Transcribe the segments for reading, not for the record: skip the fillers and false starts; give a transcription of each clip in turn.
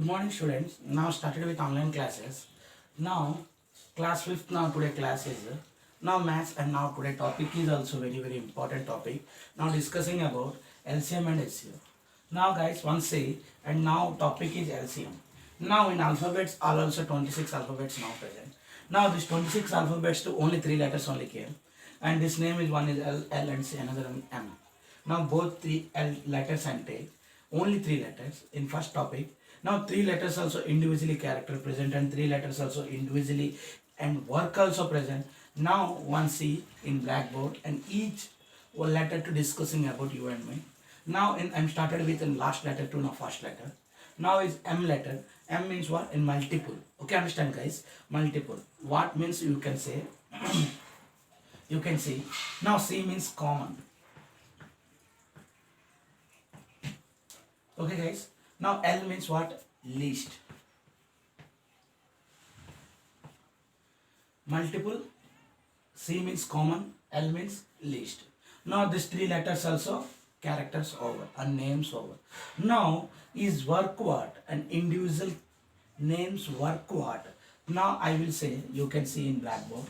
Good morning, students. Now started with online classes. Now class 5th. Now today class is now maths, and now today topic is also very important topic. Now discussing about LCM and HCM. Now guys, one say, and now topic is LCM. Now in alphabets are also 26 alphabets now present. Now this 26 alphabets to only 3 letters only came, and this name is one is L and C, another one M. Now both 3 L letters and take only 3 letters in first topic. Now 3 letters also individually character present, and 3 letters also individually and work also present. Now one see in blackboard and each one letter to discussing about you and me. Now I'm started with in last letter to now first letter. Now is M letter. M means what? In multiple. Okay, understand guys? Multiple. What means you can say you can see. Now C means common. Okay guys. Now L means what? Least. Multiple. C means common. L means least. Now these 3 letters also characters over and names over. Now is work what? An individual names work what? Now I will say you can see in blackboard.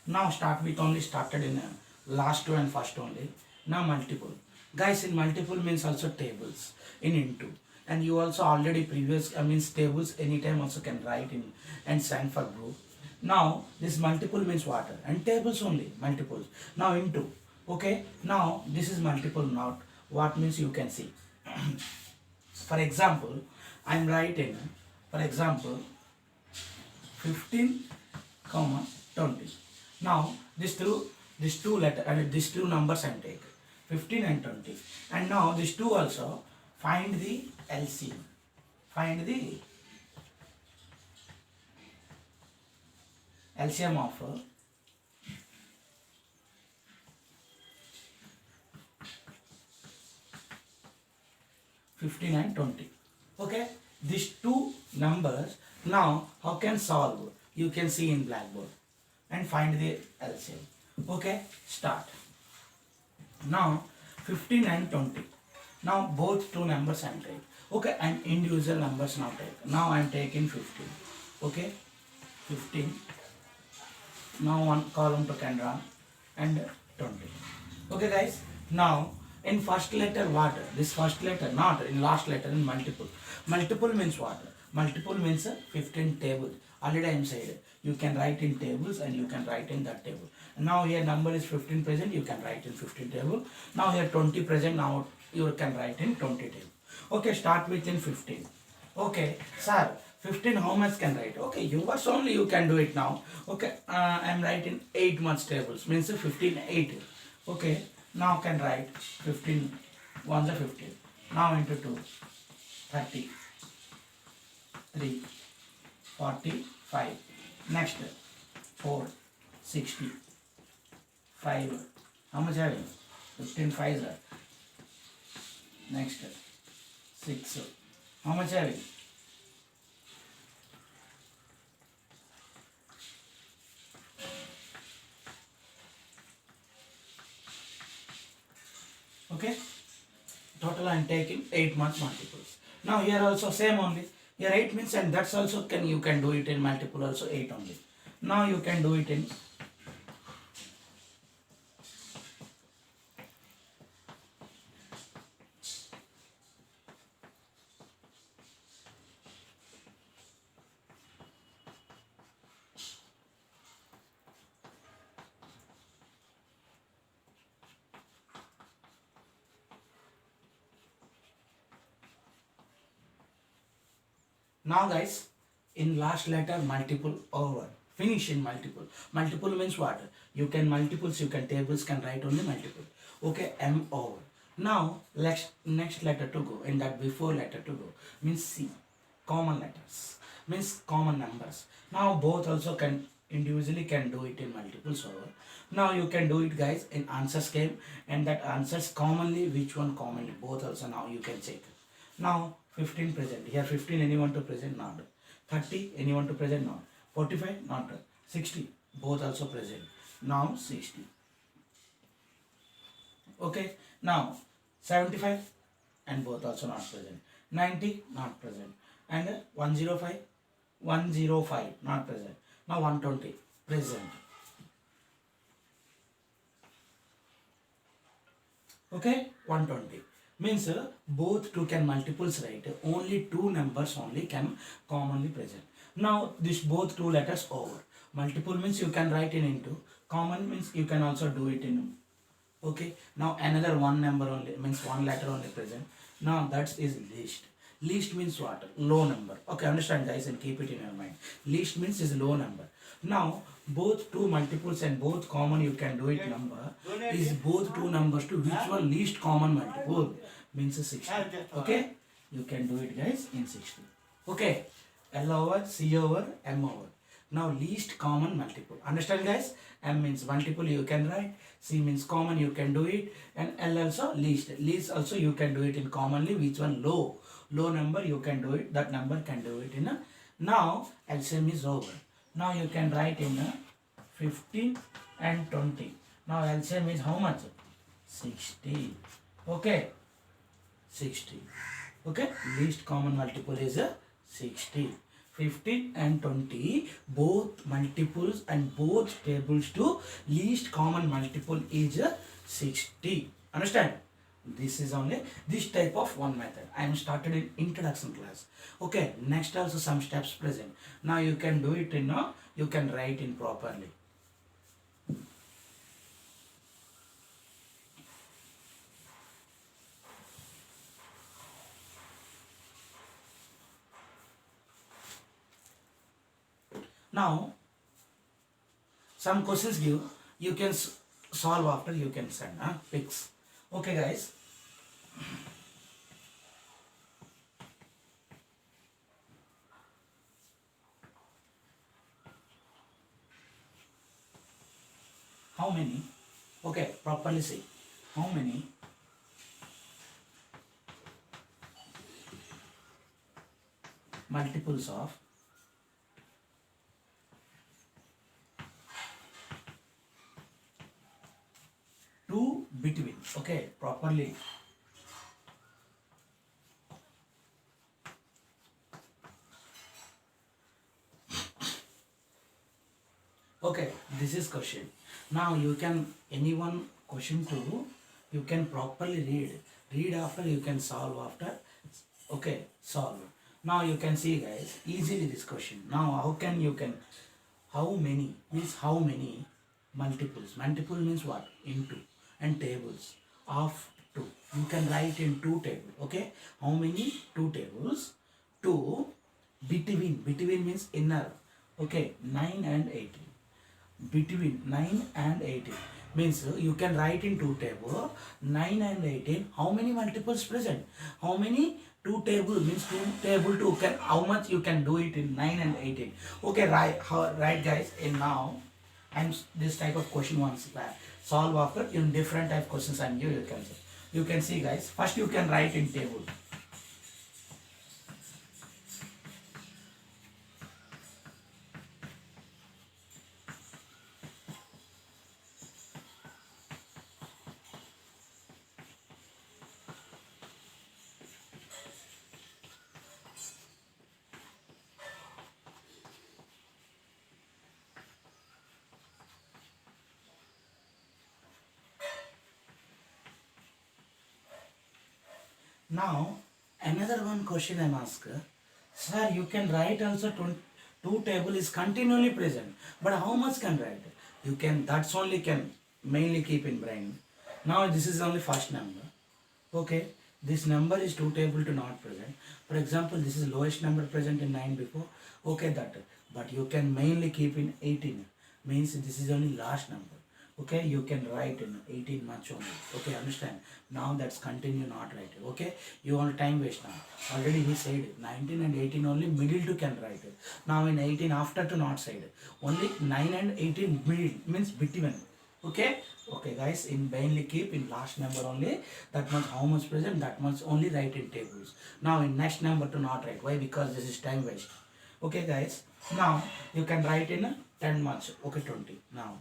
Now start with only started in last two and first only. Now multiple. Guys, in multiple means also tables in into. And you also already previous means tables anytime also can write in and stand for group. Now this multiple means what? And tables only multiples. Now into. Okay. Now this is multiple, not what means you can see. For example, I am writing. For example, 15, 20. Now these two letter and these two numbers I am taking 15 and 20. And now these two also find the LCM. Find the LCM of 15 and 20. Okay, these two numbers now how can solve? You can see in blackboard and find the LCM. Okay, start. Now 15 and 20. Now both two numbers I am taking. Okay, and individual numbers now take. Now I am taking 15. Okay, 15. Now one column to Canron and 20. Okay guys, now in first letter what? This first letter, not in last letter, in multiple. Multiple means what? Multiple means 15 tables. Already I am said you can write in tables and you can write in that table. Now here number is 15 present, you can write in 15 table. Now here 20 present, now you can write in 20 table. Okay, start with in 15. Okay, sir, 15 how much can write? Okay, yours only you can do it now. Okay, I am writing 8 months tables, means 15 8. Okay, now can write 15 1 is 15. Now into 2 30 3 45. Next 4 60 5. How much having? 15 5 are. Next 6. How much having? Okay, total I am taking 8 months multiples. Now here also same only. Here 8 means, and that's also can you can do it in multiple also 8 only. Now you can do it in now guys, in last letter multiple over. Finish in multiple. Multiple means what? You can multiples, you can tables, can write only multiple. Okay, M over. Now next letter to go, in that before letter to go means C. Common letters means common numbers. Now both also can individually can do it in multiples over. Now you can do it guys in answer scheme, and that answers commonly which one commonly both also now you can check. Now 15 present. Here 15 anyone to present, not. 30 anyone to present, not. 45 not. 60 both also present. Now 60. Okay. Now 75 and both also not present. 90 not present. and 105, 105 not present. Now 120 present. Okay, 120 means both two can multiples, right? Only two numbers only can commonly present. Now this both two letters over. Multiple means you can write in into. Common means you can also do it in. Okay, now another one number only means one letter only present. Now that is least. Least means what? Low number. Okay, understand guys and keep it in your mind. Least means is low number. Now both two multiples and both common you can do it number is both two numbers to which one least common multiple means 60. Okay, you can do it guys in 60. Okay, L over C over M over. Now least common multiple. Understand guys? M means multiple you can write. C means common you can do it. And L also least. Least also you can do it in commonly. Which one? Low. Low number you can do it. That number can do it in a. Now LCM is over. Now you can write in a 15 and 20. Now LCM is how much? 60. Okay. 60. Okay. Least common multiple is a 60. 15 and 20 both multiples and both tables to least common multiple is 60. Understand? This is only this type of one method. I am started in introduction class. Okay, next also some steps present. Now you can do it in you can write in properly. Now some questions give, you can solve after, you can send pics. Okay guys, how many, okay, properly say, how many multiples of 2 between, okay, properly. Okay, this is question. Now you can, anyone question to, you can properly read after, you can solve after. Okay, solve. Now you can see guys, easily this question. Now how can you can, how many means how many multiples. Multiple means what? Into. And tables of 2. You can write in 2 table. Okay, how many? 2 tables. 2 between. Between means inner. Okay, 9 and 18. Between 9 and 18 means you can write in 2 table 9 and 18. How many multiples present? How many? 2 table means 2 table 2 can, how much you can do it in 9 and 18. Okay, right guys, and now and this type of question once solve after in different type questions and you can see. You can see guys, first you can write in table. Now another one question I'm asked, sir, you can write also 2 table is continually present, but how much can write? You can, that's only can mainly keep in brain. Now this is only first number. Okay, this number is 2 table to not present. For example, this is lowest number present in 9 before. Okay, that, but you can mainly keep in 18 means this is only last number. Okay, you can write in 18 much only. Okay, understand? Now that's continue not write. Okay, you want time waste now. Already he said 19 and 18 only middle to can write it. Now in 18 after to not side. Only 9 and 18 middle means between. Okay, okay guys, in mainly keep in last number only, that much how much present, that much only write in tables. Now in next number to not write. Why? Because this is time waste. Okay guys, now you can write in 10 much. Okay, 20 now.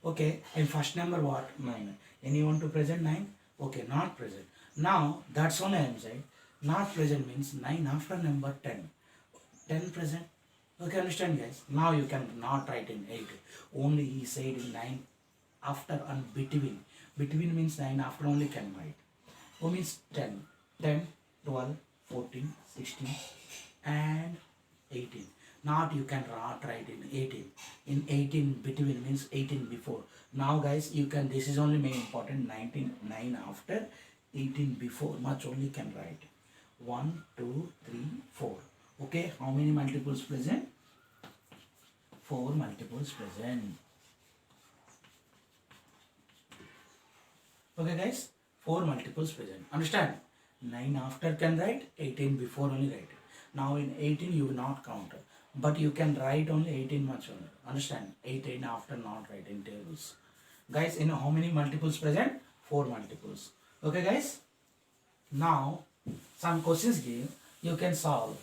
Okay, in first number what? 9. Anyone to present 9? Okay, not present. Now that's only I am saying. Not present means 9 after number 10. 10 present. Okay, understand guys? Now you can not write in 8. Only he said in 9 after and between. Between means 9 after only can write. O means 10. 10, 12, 14, 16 and 18. Not you can not write in 18. In 18 between means 18 before. Now guys you can, this is only main important, 19, 9 after, 18 before, much only can write. 1, 2, 3, 4. Okay, how many multiples present? 4 multiples present. Okay guys, 4 multiples present. Understand? 9 after can write, 18 before only write. Now in 18 you will not count, but you can write only 18 much only. Understand? 18 after not write in tables. Guys, in how many multiples present? 4 multiples. Okay guys? Now some questions give, you can solve.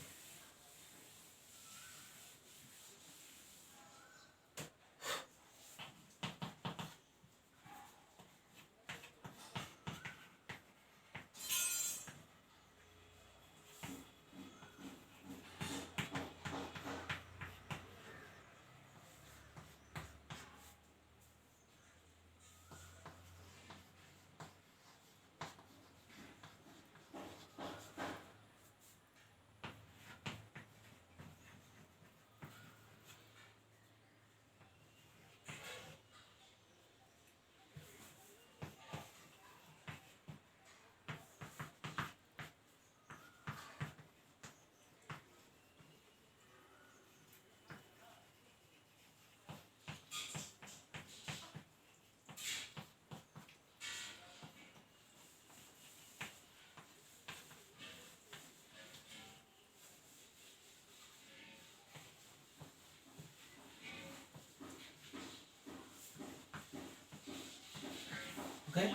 Okay,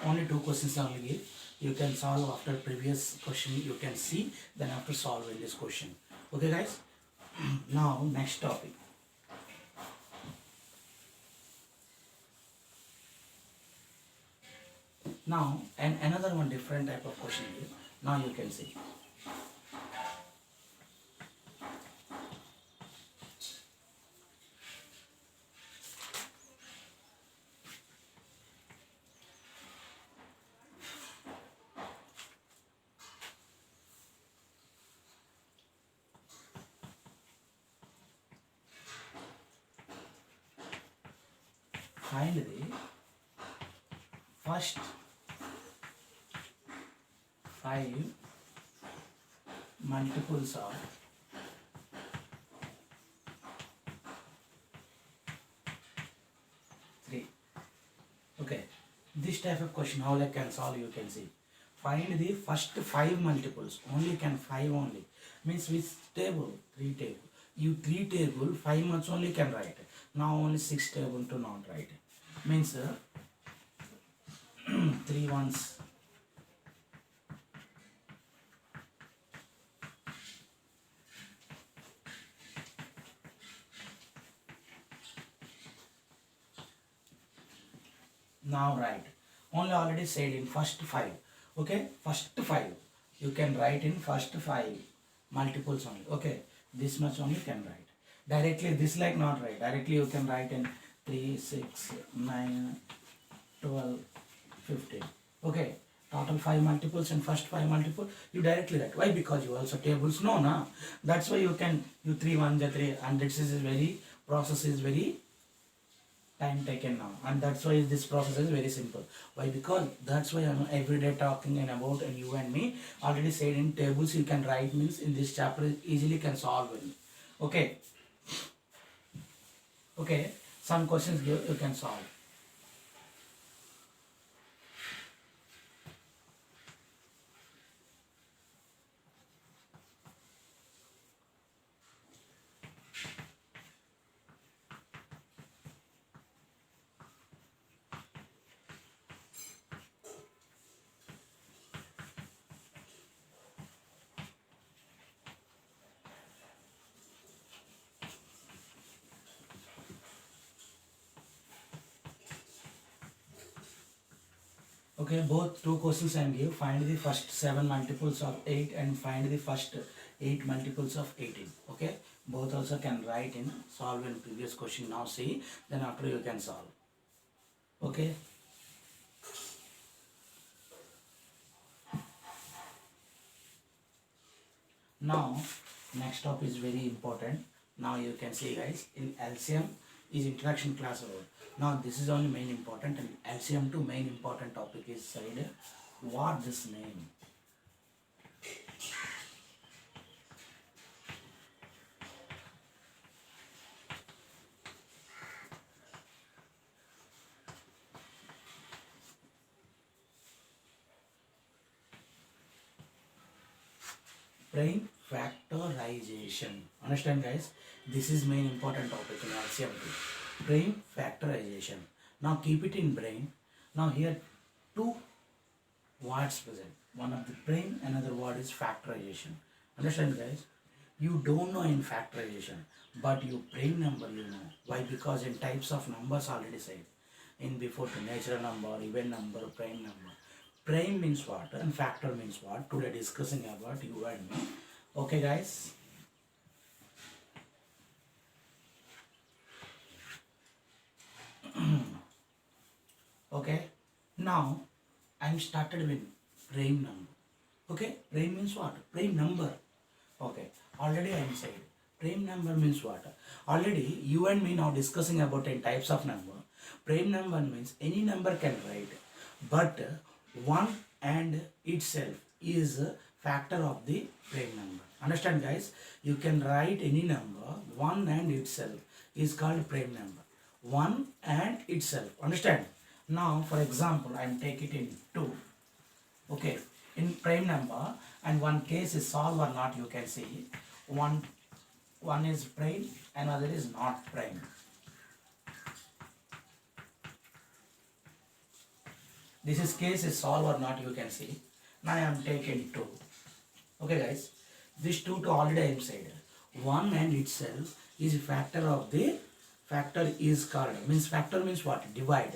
only 2 questions only give. You can solve after previous question, you can see, then after solving this question. Okay guys? Now next topic. Now and another one different type of question here. Now you can see. Find the first 5 multiples of 3. Okay, this type of question how I can solve, you can see. Find the first 5 multiples, only can 5 only. Means which table? 3 table. You 3 table, 5 much only can write. Now only 6 table to not write. Means 3 ones. Now write. Only already said in first 5. Okay, first 5. You can write in first 5 multiples only. Okay, this much only can write. Directly this like not write. Directly you can write in 3, 6, 9, 12, 15. Okay, total 5 multiples and first 5 multiple you directly write. Why? Because you also tables no na. That's why you can, you 3 1 3, and this is very, process is very time taken now, and that's why this process is very simple. Why? Because that's why I'm every day talking and about, and you and me already said in tables you can write, means in this chapter easily can solve it. Okay, okay, some questions give, you can solve. Okay, both 2 questions I give. Find the first 7 multiples of 8 and find the first 8 multiples of 18. Okay, both also can write in solve in previous question. Now see, then after you can solve. Okay. Now next topic is very important. Now you can see guys, in LCM is introduction class word. Now this is only main important, and LCM to main important topic is side. What this name? Prime factorization. Understand guys? This is main important topic in LCM too. Prime factorization. Now keep it in brain. Now here two words present. One of the prime, another word is factorization. Understand guys? You don't know in factorization, but you prime number you know. Why? Because in types of numbers already said. In before to natural number, even number, prime number. Prime means what and factor means what? Today discussing about you and me. Okay guys. Okay. Now I'm started with prime number. Okay. Prime means what? Prime number. Okay. Already I'm said. Prime number means what? Already you and me now discussing about 10 types of number. Prime number means any number can write, but one and itself is a factor of the prime number. Understand guys? You can write any number, one and itself is called prime number. One and itself. Understand? Now for example, I am take it in 2. Okay. In prime number, and one case is solve or not, you can see. One is prime, another is not prime. This is case is solve or not, you can see. Now I am taking 2. Okay guys, this 2 to already I am said. 1 and itself is a factor of the factor is called. Means factor means what? Divide.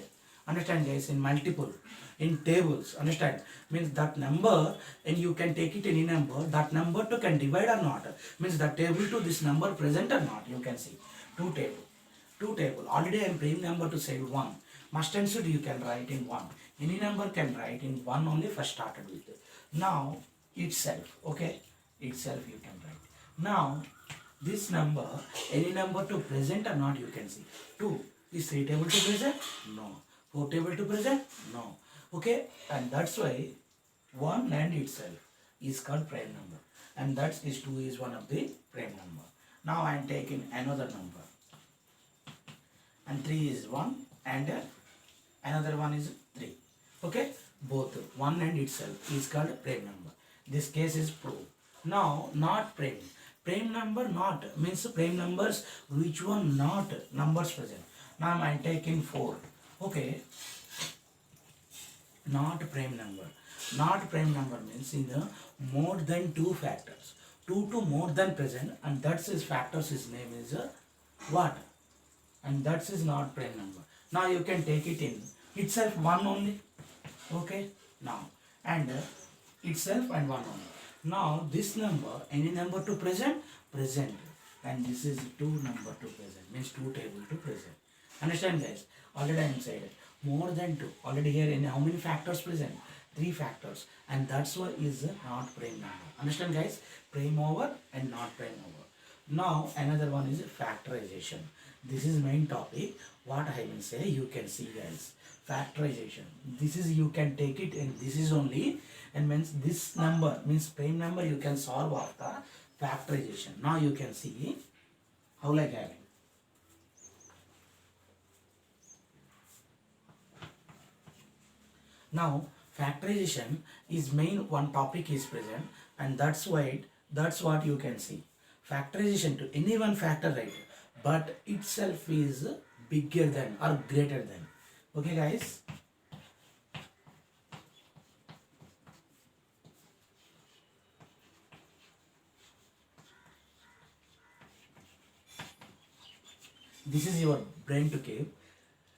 Understand guys? In multiple, in tables. Understand? Means that number, and you can take it any number. That number to can divide or not. Means that table to this number present or not. You can see 2 table. 2 table. Already I am prime number to say 1. Must and should you can write in 1. Any number can write in 1 only first started with. Now itself, okay, itself you can write. Now this number, any number to present or not, you can see. 2 is 3 table to present? No. 4 table to present? No. Okay, and that's why 1 and itself is called prime number, and that is 2 is one of the prime number. Now I am taking another number, and 3 is 1 and another one is 3. Okay, both 1 and itself is called prime number. This case is proved. Now not prime. Prime number not means prime numbers which one not numbers present. Now I am taking 4. Okay, not prime number. Not prime number means in the more than 2 factors. 2 to more than present, and that's his factors, his name is what? And that's is not prime number. Now you can take it in itself 1 only. Okay, now and itself and 1 only. Now this number, any number to present, present, and this is 2 number to present, means 2 table to present. Understand guys? Already I am said more than 2. Already here in how many factors present? 3 factors, and that's why is not prime number. Understand guys? Prime over and not prime over. Now another one is factorization. This is main topic. What I will say, you can see guys. Factorization. This is you can take it, and this is only, and means this number means prime number you can solve after factorization. Now you can see how like having. Now factorization is main one topic is present, and that's why that's what you can see. Factorization to any one factor, right, but itself is bigger than or greater than. Okay guys, this is your brain to keep.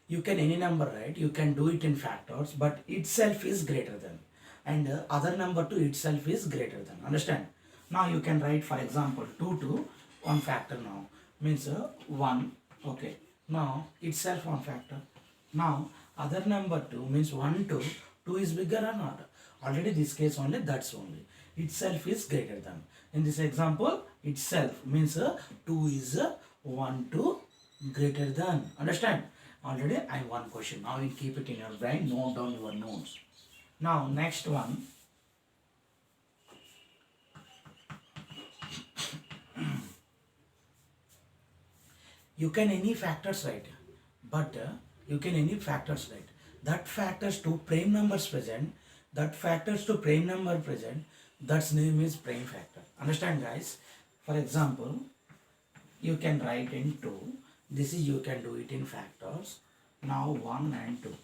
You can any number, right, you can do it in factors, but itself is greater than, and other number to itself is greater than. Understand? Now you can write, for example, 2 to 1 factor now. Means 1. Okay. Now itself 1 factor. Now other number 2 means 1 to 2 is bigger or not? Already this case only, that's only. Itself is greater than. In this example, itself means 2 is 1 to greater than. Understand? Already I have one question. Now you keep it in your brain, note down your notes. Now next one. You can any factors write, but you can any factors write. That factors to prime numbers present, that factors to prime number present, that's name is prime factor. Understand guys? For example, you can write in 2, this is you can do it in factors. Now 1 and 2.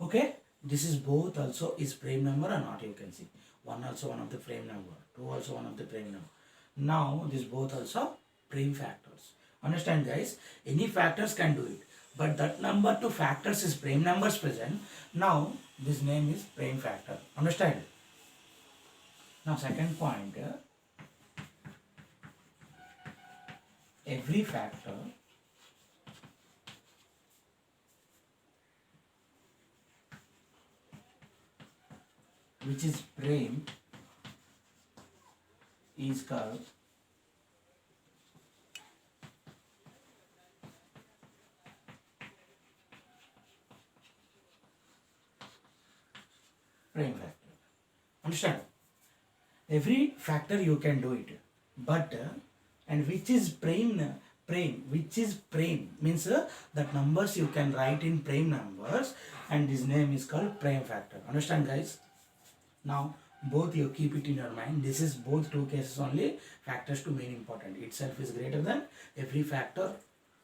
Okay, this is both also is prime number or not, you can see. 1 also one of the prime number, 2 also one of the prime number. Now this both also prime factors. Understand guys, any factors can do it, but that number to factors is prime numbers present. Now this name is prime factor. Understand? Now second point, every factor which is prime is called prime factor. Understand? Every factor you can do it, but and which is prime, which is prime means that numbers you can write in prime numbers, and this name is called prime factor. Understand guys? Now both you keep it in your mind. This is both two cases only. Factors to main important. Itself is greater than every factor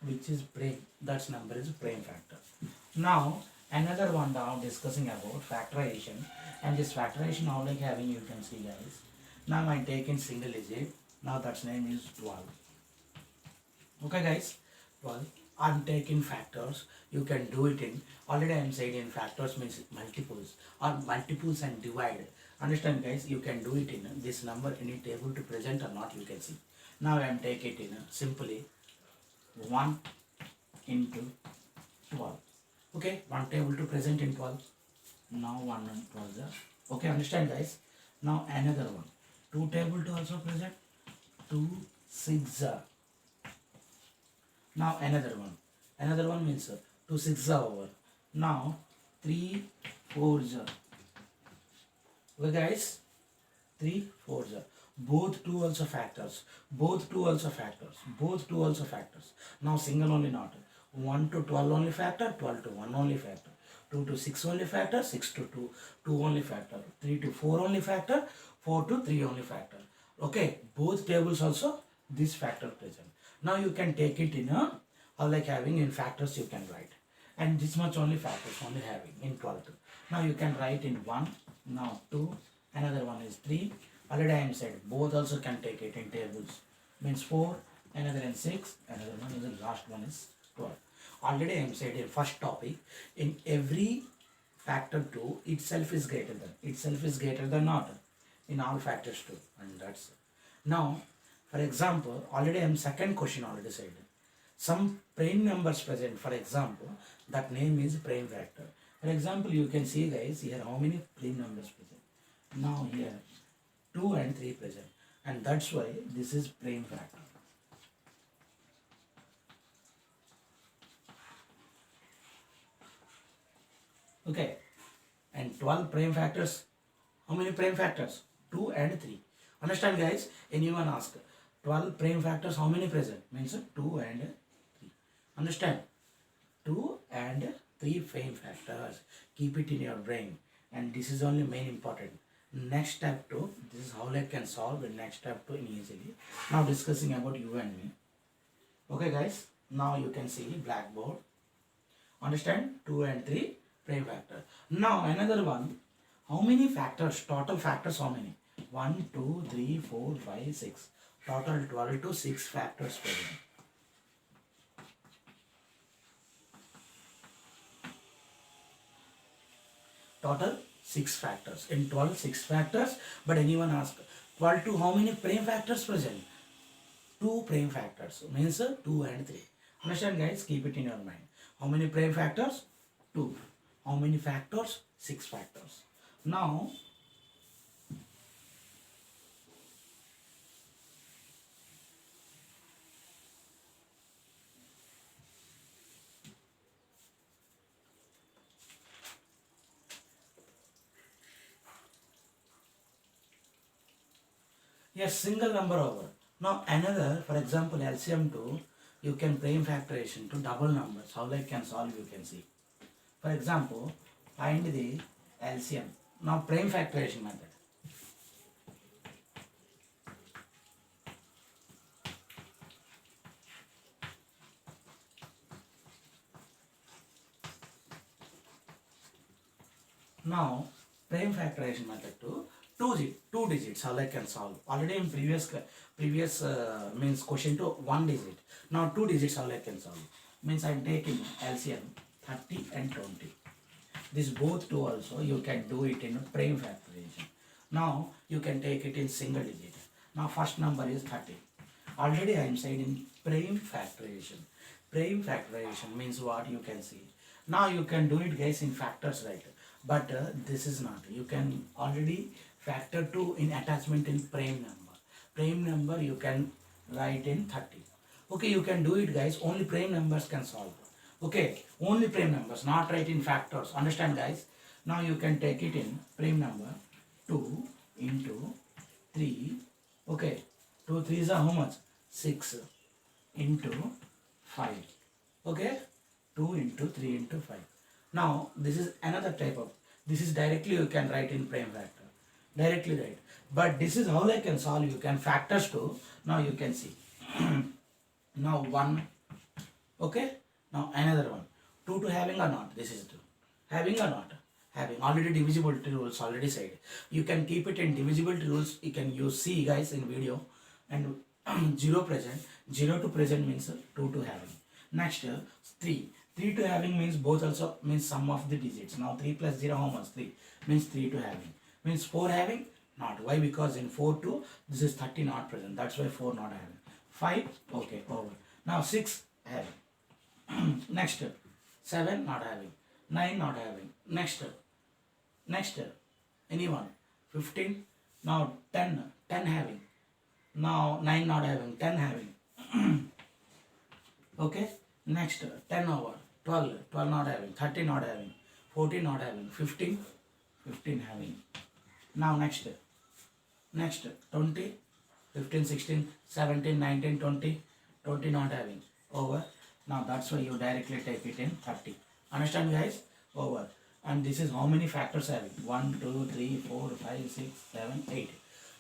which is prime. That's number is prime factor. Now another one now discussing about factorization, and this factorization now like having you can see guys. Now I take in single digit. Now that's name is 12. Okay guys, 12. I'm taking factors. You can do it in, already I am saying in factors means multiples or multiples and divide. Understand guys, you can do it in this number any table to present or not, you can see. Now I am take it in simply 1 into 12. Okay, one table to present in 12. Now 1 and 12 are. Okay, understand guys. Now another one, 2 table to also present, 2 6 are. Now another one means 2 6 are over. Now 3 4 are. Okay guys, 3 4 are. Both 2 also factors, both 2 also factors, both 2 also factors. Now single only not. 1 to 12 only factor, 12 to 1 only factor, 2 to 6 only factor, 6 to 2 only factor, 3 to 4 only factor, 4 to 3 only factor. Okay, both tables also this factor present. Now you can take it in a, or like having in factors you can write, and this much only factors only having in 12. Now you can write in 1, now 2, another one is 3. Already I am said both also can take it in tables, means 4, another in 6, another one is the last one is 12. Already I am said in first topic, in every factor 2 itself is greater than not in all factors 2, and that's it. Now for example, already I am second question already said. Some prime numbers present, for example, that name is prime factor. For example, you can see guys here how many prime numbers present. Now here 2 and 3 present, and that's why this is prime factor. Okay, and 12 prime factors. How many prime factors? 2 and 3. Understand guys? Anyone ask? 12 prime factors, how many present? Means 2 and 3. Understand? 2 and 3 prime factors. Keep it in your brain. And this is only main important. Next step 2, this is how I can solve the next step 2 in easily. Now discussing about you and me. Okay guys, now you can see blackboard. Understand? 2 and 3 prime factor. Now another one, how many factors, total factors how many? 1, 2, 3, 4, 5, 6. Total 12 to 6 factors present. Total 6 factors. In 12, 6 factors. But anyone ask, equal to how many prime factors present? 2 prime factors, means 2 and 3. Understand guys? Keep it in your mind. How many prime factors? 2. How many factors? 6 factors. Now, yes, single number over. Now another, for example, LCM 2, you can prime factorization to double numbers. How I can solve, you can see. For example, find the LCM. Now prime factorization method. Now prime factorization method to two digits. How I can solve. Already in previous means question to 1 digit. Now 2 digits. How I can solve. Means I am taking LCM 30 and 20. This both two also you can do it in prime factorization. Now you can take it in single digit. Now first number is 30. Already I am saying in prime factorization. Prime factorization means what you can see. Now you can do it guys in factors, right? But this is not. You can already factor 2 in attachment in prime number. Prime number you can write in 30. Okay, you can do it guys. Only prime numbers can solve. Okay, only prime numbers, not write in factors. Understand guys? Now you can take it in prime number 2 into 3. Okay, 2 3s are how much? 6 into 5. Okay, 2 into 3 into 5. Now this is another type of, this is directly you can write in prime factor. Directly write. But this is how I can solve. You can factors too. Now you can see. Now 1. Okay. Now another one. 2 to having or not? This is 2. Having or not? Having. Already divisibility rules already said. You can keep it in divisibility rules. You can use C guys in video. And 0 present. 0 to present means 2 to having. Next 3. 3 to having means both also means sum of the digits. Now 3 plus 0 how much? 3. Means 3 to having. Means 4 having? Not. Why? Because in 4 to this is 30 not present. That's why 4 not having. 5. Okay. Over. Now 6 having. Next 7 not having, 9 not having. Next anyone? 15. Now 10 having. Now 9 not having, 10 having. Okay. Next 10 over, 12 not having, 13 not having, 14 not having, 15 having. Now next 20, 15, 16, 17, 19, 20 not having. Over. Now that's why you directly take it in 30. Understand guys? Over. And this is how many factors having? 1, 2, 3, 4, 5, 6, 7, 8.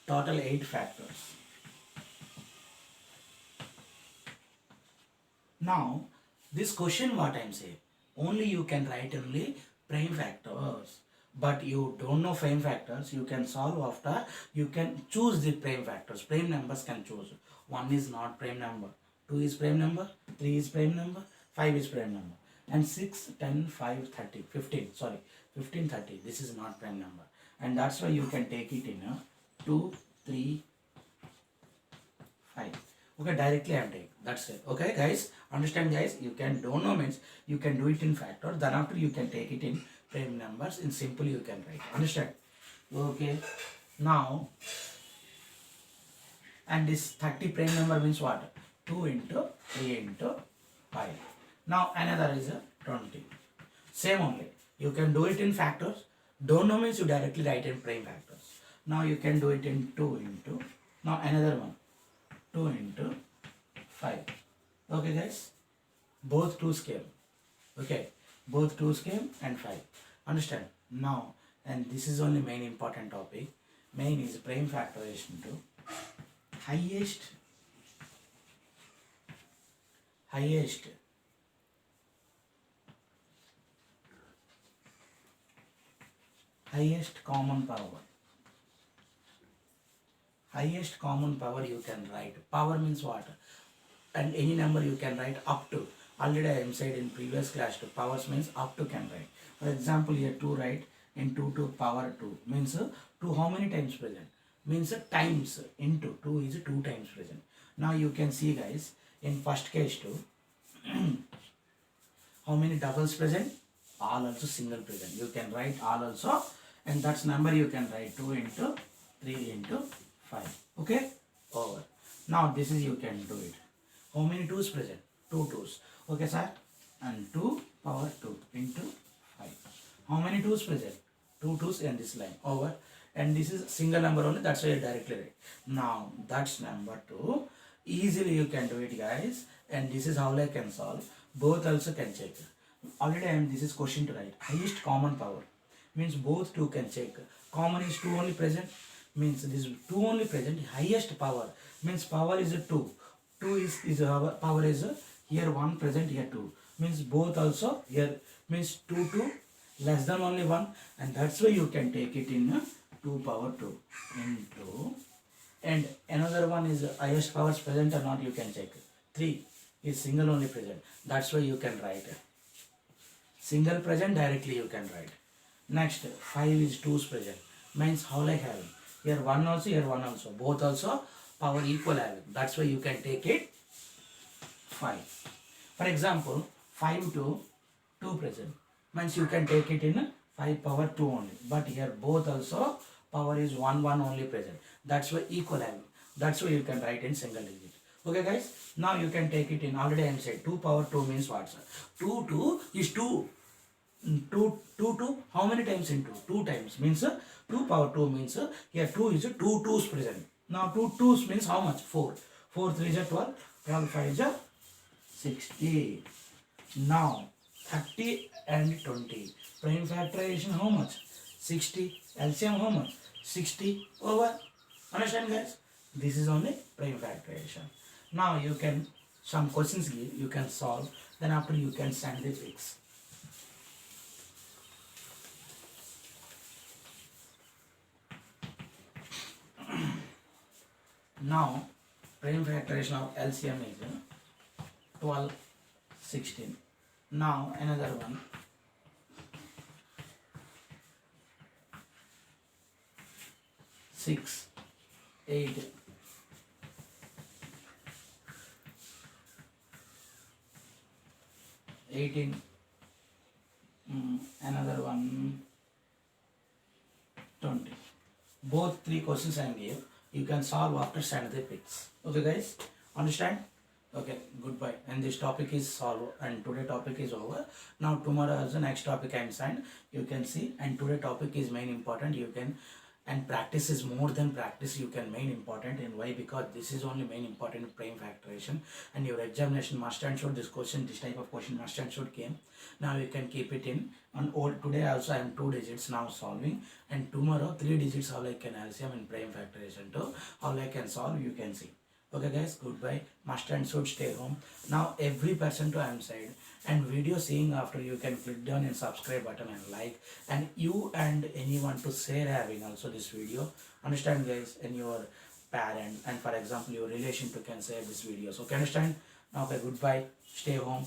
Total 8 factors. Now this question what I am saying, only you can write only prime factors. But you don't know prime factors, you can solve after, you can choose the prime factors. Prime numbers can choose. 1 is not prime number. 2 is prime number, 3 is prime number, 5 is prime number, and 6, 10, 5, 30, 15, sorry, 15, 30, this is not prime number. And that's why you can take it in 2, 3, 5. Okay, directly I am taking. That's it. Okay, guys, understand guys, you can don't know means you can do it in factor, then after you can take it in prime numbers, in simple you can write. Understand? Okay, now, and this 30 prime number means what? 2 into 3 into 5. Now another is 20. Same only. You can do it in factors. Don't know means you directly write in prime factors. Now you can do it in 2 into. Now another one. 2 into 5. Okay guys. Both 2 scale. Okay. Both 2 scale and 5. Understand? Now, and this is only main important topic. Main is prime factorization to highest common power. Highest common power you can write. Power means what? And any number you can write up to. Already I am said in previous class to powers means up to can write. For example here 2 write in 2 to power 2 means 2 how many times present? means times into 2 is 2 times present. Now you can see guys, in first case too, how many doubles present? All also single present. You can write all also, and that's number you can write 2 into 3 into 5. Okay, over. Now this is you can do it. How many 2's present? 2 2's. Okay sir, and 2 power 2 into 5. How many 2's present? 2 2's in this line, over. And this is single number only, that's why you directly write. Now that's number 2. Easily you can do it guys, and this is how I can solve. Both also can check. Already this is question to write. Highest common power means both 2 can check. Common is 2 only present, means this is 2 only present. Highest power means power is a 2. 2 is power is here 1 present, here 2. Means both also here, means 2 2 less than only 1, and that's why you can take it in 2 power 2 into, and another one is highest powers present or not, you can check. 3 is single only present, that's why you can write single present, directly you can write. Next 5 is 2's present, means how like having here 1 also, here 1 also, both also power equal having, that's why you can take it 5. For example 5 to 2 present, means you can take it in 5 power 2 only, but here both also power is 1 1 only present, that's why equal having, that's why you can write in single digit. Okay guys, now you can take it in, already I am said 2 power 2 means what sir? 2 2 is 2. 2 how many times into? 2 times, means 2 power 2 means here 2 is 2 2's present. Now 2 2's means how much? 4. 4 3 is 12, 12 5 is 60. Now 30 and 20. Prime factorization how much? 60. LCM how much? 60 over. Understand guys? This is only prime factorization. Now you can, some questions give, you can solve, then after you can send the pics. Now prime factorization of LCM is 12 16. Now another one, 6 8 18, another one 20. Both 3 questions I give, you can solve after send the pics. Okay guys, understand? Okay, goodbye. And this topic is solved, and today topic is over. Now tomorrow also next topic I am signed, you can see, and today topic is main important, you can, and practice is more than practice, you can main important. And why? Because this is only main important prime factorization, and your examination must and should, this question, this type of question must and should came. Now you can keep it in, and all today also I am 2 digits now solving, and tomorrow 3 digits how I can LCM and prime factorization too, how I can solve, you can see. Okay guys, goodbye. Must and should stay home. Now every person to I am side, and video seeing after, you can click down and subscribe button and like, and you and anyone to share having also this video. Understand guys? And your parent, and for example your relation to can share this video. So can understand? Now okay, goodbye, stay home.